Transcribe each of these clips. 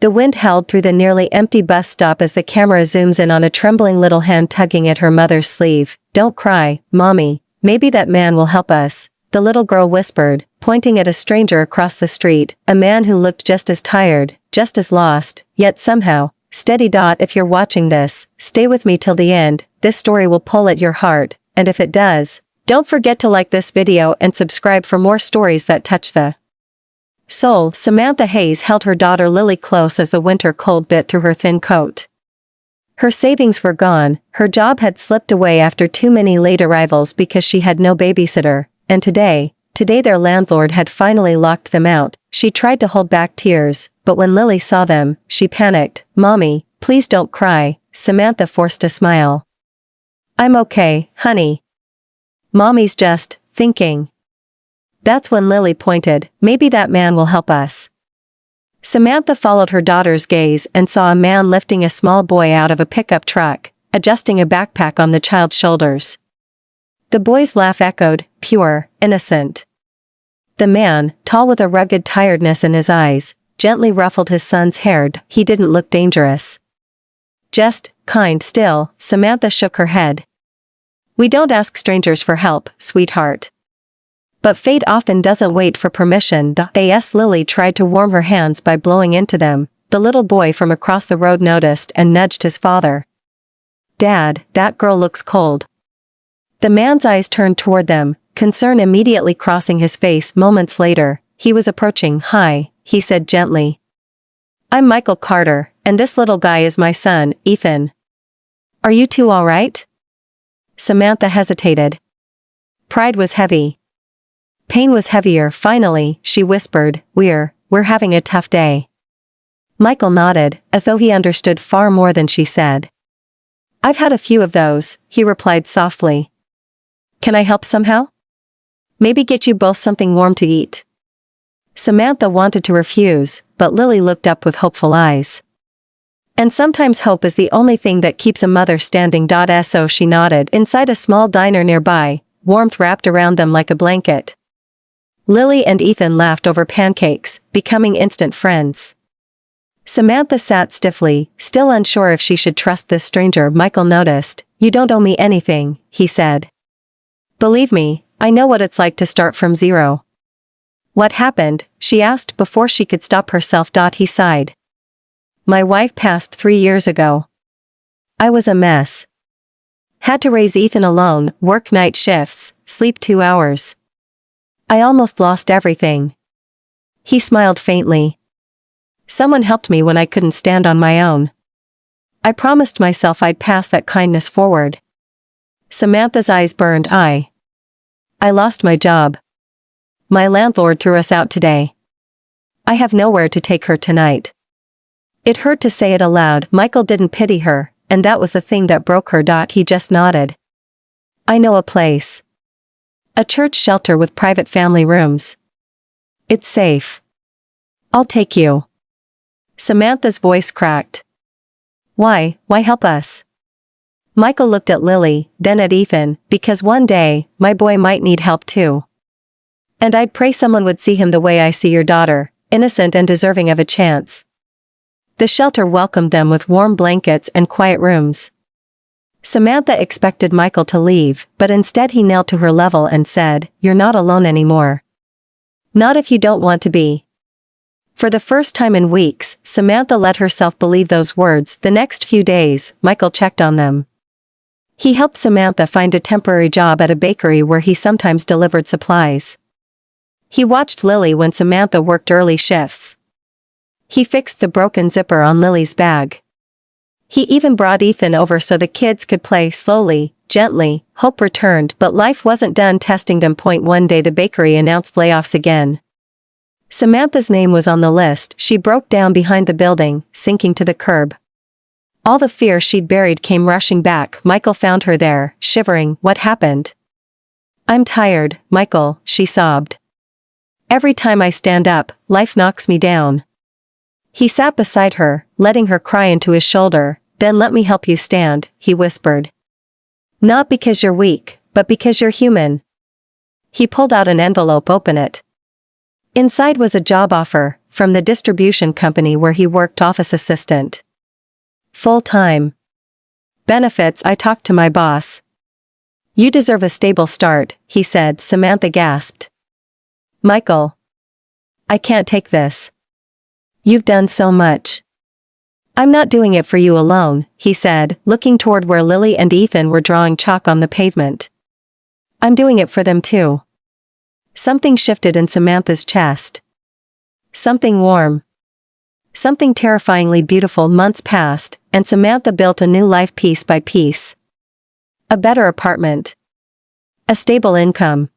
The wind howled through the nearly empty bus stop as the camera zooms in on a trembling little hand tugging at her mother's sleeve. "Don't cry, Mommy. Maybe that man will help us," the little girl whispered, pointing at a stranger across the street, a man who looked just as tired, just as lost, yet somehow steady. If you're watching this, stay with me till the end. This story will pull at your heart, and if it does, don't forget to like this video and subscribe for more stories that touch the soul. Samantha Hayes held her daughter Lily close as the winter cold bit through her thin coat. Her savings were gone, her job had slipped away after too many late arrivals because she had no babysitter, and today their landlord had finally locked them out. She tried to hold back tears, but when Lily saw them, she panicked. "Mommy, please don't cry," Samantha forced a smile. "I'm okay, honey. Mommy's just thinking." That's when Lily pointed. "Maybe that man will help us." Samantha followed her daughter's gaze and saw a man lifting a small boy out of a pickup truck, adjusting a backpack on the child's shoulders. The boy's laugh echoed, pure, innocent. The man, tall with a rugged tiredness in his eyes, gently ruffled his son's hair. He didn't look dangerous. Just kind. Still, Samantha shook her head. "We don't ask strangers for help, sweetheart. But fate often doesn't wait for permission." As Lily tried to warm her hands by blowing into them, the little boy from across the road noticed and nudged his father. "Dad, that girl looks cold." The man's eyes turned toward them, concern immediately crossing his face. Moments later, he was approaching. "Hi," he said gently. "I'm Michael Carter, and this little guy is my son, Ethan. Are you two all right?" Samantha hesitated. Pride was heavy. Pain was heavier. "Finally," she whispered, we're having a tough day." Michael nodded, as though he understood far more than she said. "I've had a few of those," he replied softly. "Can I help somehow? Maybe get you both something warm to eat?" Samantha wanted to refuse, but Lily looked up with hopeful eyes. "And sometimes hope is the only thing that keeps a mother standing." So she nodded. Inside a small diner nearby, warmth wrapped around them like a blanket. Lily and Ethan laughed over pancakes, becoming instant friends. Samantha sat stiffly, still unsure if she should trust this stranger. Michael noticed. "You don't owe me anything," he said. "Believe me, I know what it's like to start from zero." "What happened?" she asked before she could stop herself. He sighed. "My wife passed 3 years ago. I was a mess. Had to raise Ethan alone, work night shifts, sleep 2 hours. I almost lost everything." He smiled faintly. "Someone helped me when I couldn't stand on my own. I promised myself I'd pass that kindness forward." Samantha's eyes burned. I lost my job. My landlord threw us out today. I have nowhere to take her tonight." It hurt to say it aloud. Michael didn't pity her, and that was the thing that broke her. He just nodded. "I know a place. A church shelter with private family rooms. It's safe. I'll take you." Samantha's voice cracked. Why help us?" Michael looked at Lily, then at Ethan. "Because one day, my boy might need help too. And I'd pray someone would see him the way I see your daughter, innocent and deserving of a chance." The shelter welcomed them with warm blankets and quiet rooms. Samantha expected Michael to leave, but instead he knelt to her level and said, "You're not alone anymore. Not if you don't want to be." For the first time in weeks, Samantha let herself believe those words. The next few days, Michael checked on them. He helped Samantha find a temporary job at a bakery where he sometimes delivered supplies. He watched Lily when Samantha worked early shifts. He fixed the broken zipper on Lily's bag. He even brought Ethan over so the kids could play. Slowly, gently, hope returned, but life wasn't done testing them. One day the bakery announced layoffs again. Samantha's name was on the list. She broke down behind the building, sinking to the curb. All the fear she'd buried came rushing back. Michael found her there, shivering. "What happened?" "I'm tired, Michael," she sobbed. "Every time I stand up, life knocks me down." He sat beside her, letting her cry into his shoulder. "Then let me help you stand," he whispered. "Not because you're weak, but because you're human." He pulled out an envelope. "Open it." Inside was a job offer, from the distribution company where he worked office assistant. Full-time. Benefits. I talked to my boss. You deserve a stable start, he said. Samantha gasped. Michael. I can't take this. You've done so much. I'm not doing it for you alone, he said, looking toward where Lily and Ethan were drawing chalk on the pavement. I'm doing it for them too. Something shifted in Samantha's chest. Something warm. Something terrifyingly beautiful. Months passed, and Samantha built a new life piece by piece. A better apartment. A stable income.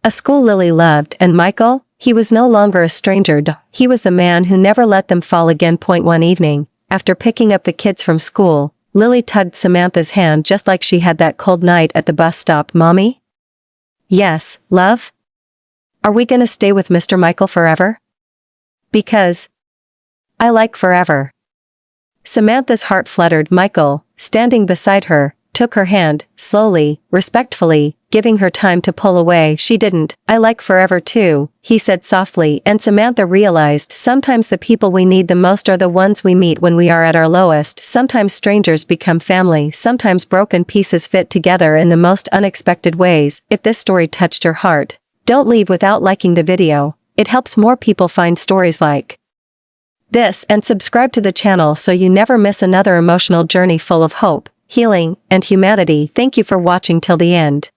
A school Lily loved, and Michael, he was no longer a stranger. He was the man who never let them fall again. One evening, after picking up the kids from school, Lily tugged Samantha's hand just like she had that cold night at the bus stop. Mommy? Yes, love? Are we gonna stay with Mr. Michael forever? Because I like forever. Samantha's heart fluttered. Michael, standing beside her, took her hand, slowly, respectfully, giving her time to pull away. She didn't. I like forever too, he said softly, and Samantha realized sometimes the people we need the most are the ones we meet when we are at our lowest. Sometimes strangers become family, sometimes broken pieces fit together in the most unexpected ways. If this story touched your heart, don't leave without liking the video. It helps more people find stories like this, and subscribe to the channel so you never miss another emotional journey full of hope, healing, and humanity. Thank you for watching till the end.